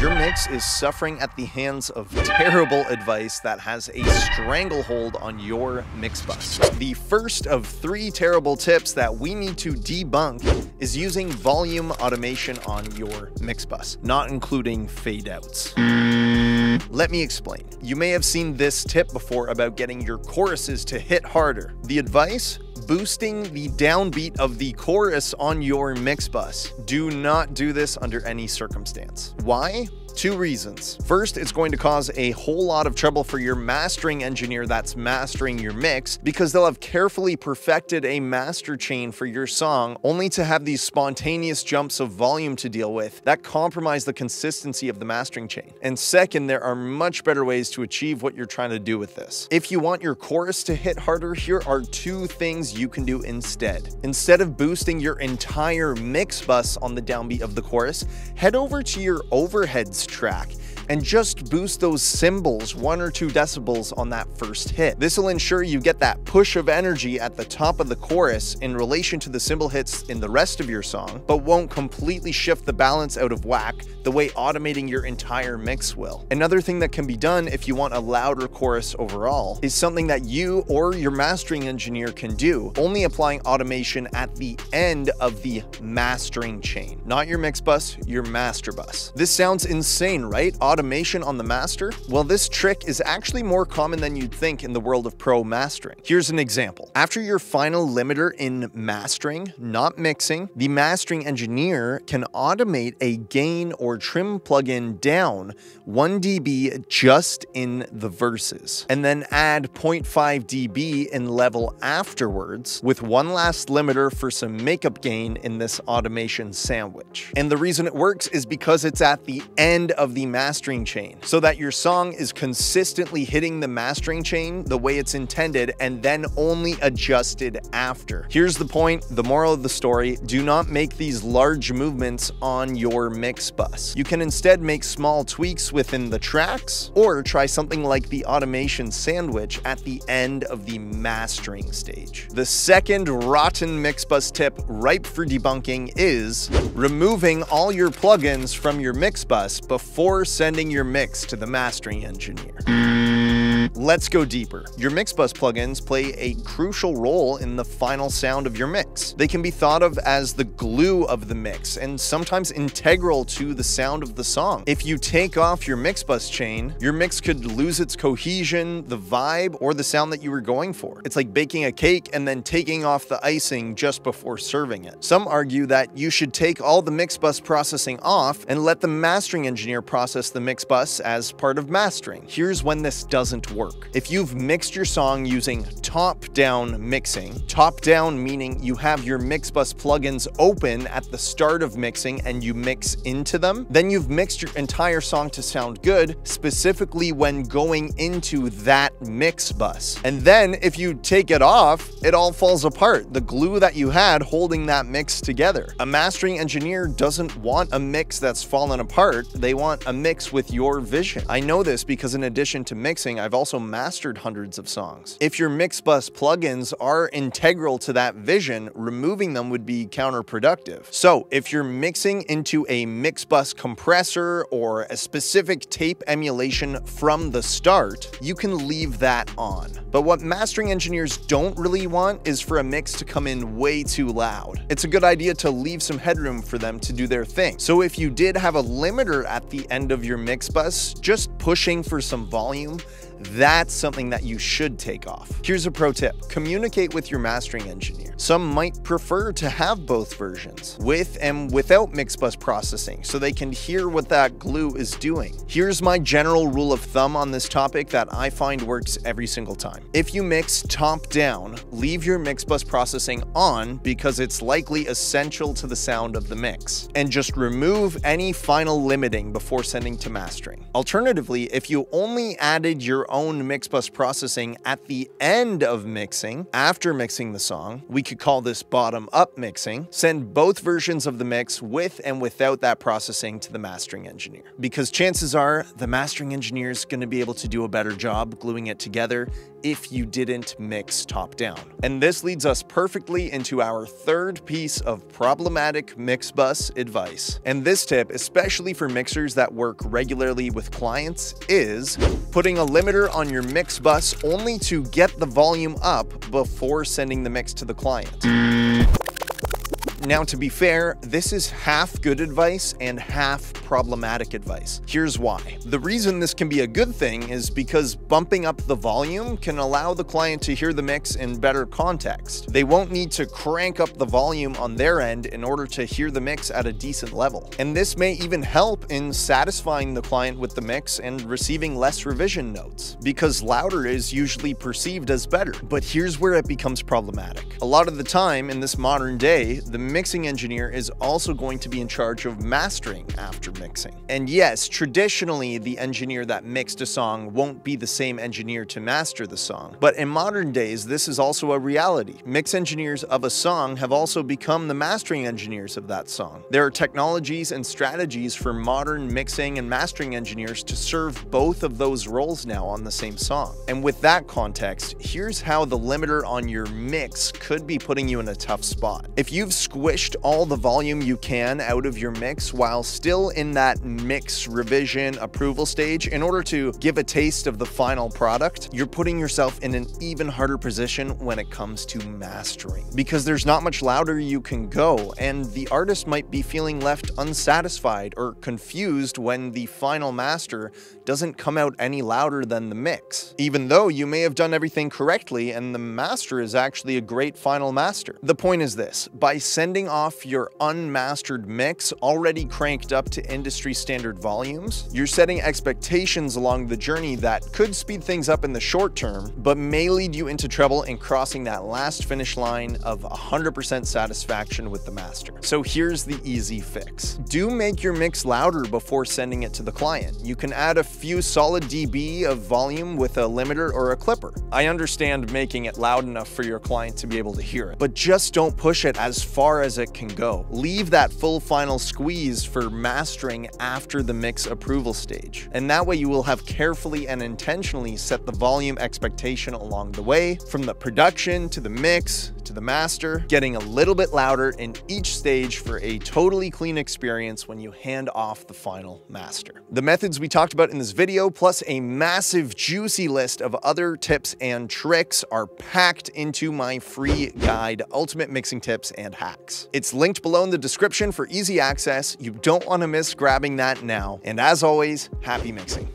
Your mix is suffering at the hands of terrible advice that has a stranglehold on your mix bus. The first of 3 terrible tips that we need to debunk is using volume automation on your mix bus, not including fade outs. Let me explain. You may have seen this tip before about getting your choruses to hit harder. The advice? Boosting the downbeat of the chorus on your mix bus. Do not do this under any circumstance. Why? 2 reasons. First, it's going to cause a whole lot of trouble for your mastering engineer that's mastering your mix, because they'll have carefully perfected a master chain for your song only to have these spontaneous jumps of volume to deal with that compromise the consistency of the mastering chain. And second, there are much better ways to achieve what you're trying to do with this. If you want your chorus to hit harder, here are 2 things you can do instead. Instead of boosting your entire mix bus on the downbeat of the chorus, head over to your overheads track and just boost those cymbals 1 or 2 decibels on that first hit. This will ensure you get that push of energy at the top of the chorus in relation to the cymbal hits in the rest of your song, but won't completely shift the balance out of whack the way automating your entire mix will. Another thing that can be done if you want a louder chorus overall is something that you or your mastering engineer can do, only applying automation at the end of the mastering chain. Not your mix bus, your master bus. This sounds insane, right? Automation on the master? Well, this trick is actually more common than you'd think in the world of pro mastering. Here's an example. After your final limiter in mastering, not mixing, the mastering engineer can automate a gain or trim plugin down 1 dB just in the verses, and then add 0.5 dB in level afterwards with one last limiter for some makeup gain in this automation sandwich. And the reason it works is because it's at the end of the mastering chain, so that your song is consistently hitting the mastering chain the way it's intended and then only adjusted after. Here's the point, the moral of the story: do not make these large movements on your mix bus. You can instead make small tweaks within the tracks, or try something like the automation sandwich at the end of the mastering stage. The second rotten mix bus tip ripe for debunking is removing all your plugins from your mix bus before sending your mix to the mastering engineer. Let's go deeper. Your mix bus plugins play a crucial role in the final sound of your mix. They can be thought of as the glue of the mix and sometimes integral to the sound of the song. If you take off your mix bus chain, your mix could lose its cohesion, the vibe, or the sound that you were going for. It's like baking a cake and then taking off the icing just before serving it. Some argue that you should take all the mix bus processing off and let the mastering engineer process the mix bus as part of mastering. Here's when this doesn't work. If you've mixed your song using top-down mixing, top-down meaning you have your mix bus plugins open at the start of mixing and you mix into them, then you've mixed your entire song to sound good, specifically when going into that mix bus. And then if you take it off, it all falls apart, the glue that you had holding that mix together. A mastering engineer doesn't want a mix that's fallen apart, they want a mix with your vision. I know this because in addition to mixing, I've also mastered hundreds of songs. If your mix bus plugins are integral to that vision, removing them would be counterproductive. So if you're mixing into a mix bus compressor or a specific tape emulation from the start, you can leave that on. But what mastering engineers don't really want is for a mix to come in way too loud. It's a good idea to leave some headroom for them to do their thing. So if you did have a limiter at the end of your mix bus, just pushing for some volume, that's something that you should take off. Here's a pro tip. Communicate with your mastering engineer. Some might prefer to have both versions, with and without mix bus processing, so they can hear what that glue is doing. Here's my general rule of thumb on this topic that I find works every single time. If you mix top down, leave your mix bus processing on because it's likely essential to the sound of the mix, and just remove any final limiting before sending to mastering. Alternatively, if you only added your own mix bus processing at the end of mixing, after mixing the song. We could call this bottom-up mixing. Send both versions of the mix with and without that processing to the mastering engineer, because chances are the mastering engineer is going to be able to do a better job gluing it together if you didn't mix top down. And this leads us perfectly into our third piece of problematic mix bus advice. And this tip, especially for mixers that work regularly with clients, is putting a limiter on your mix bus only to get the volume up before sending the mix to the client. Now, to be fair, this is half good advice and half problematic advice. Here's why. The reason this can be a good thing is because bumping up the volume can allow the client to hear the mix in better context. They won't need to crank up the volume on their end in order to hear the mix at a decent level. And this may even help in satisfying the client with the mix and receiving less revision notes, because louder is usually perceived as better. But here's where it becomes problematic. A lot of the time in this modern day, the mixing engineer is also going to be in charge of mastering after mixing. And yes, traditionally, the engineer that mixed a song won't be the same engineer to master the song. But in modern days, this is also a reality. Mix engineers of a song have also become the mastering engineers of that song. There are technologies and strategies for modern mixing and mastering engineers to serve both of those roles now on the same song. And with that context, here's how the limiter on your mix could be putting you in a tough spot. If you've squished all the volume you can out of your mix while still in that mix revision approval stage in order to give a taste of the final product, you're putting yourself in an even harder position when it comes to mastering, because there's not much louder you can go, and the artist might be feeling left unsatisfied or confused when the final master doesn't come out any louder than the mix, even though you may have done everything correctly and the master is actually a great final master. The point is this: by sending off your unmastered mix already cranked up to industry standard volumes, you're setting expectations along the journey that could speed things up in the short term, but may lead you into trouble in crossing that last finish line of 100% satisfaction with the master. So here's the easy fix. Do make your mix louder before sending it to the client. You can add a few solid dB of volume with a limiter or a clipper. I understand making it loud enough for your client to be able to hear it, but just don't push it as far as it can go. Leave that full final squeeze for mastering after the mix approval stage. And that way you will have carefully and intentionally set the volume expectation along the way, from the production to the mix to the master, getting a little bit louder in each stage for a totally clean experience when you hand off the final master. The methods we talked about in this video, plus a massive juicy list of other tips and tricks, are packed into my free guide, Ultimate Mixing Tips and Hacks. It's linked below in the description for easy access. You don't want to miss grabbing that now. And as always, happy mixing.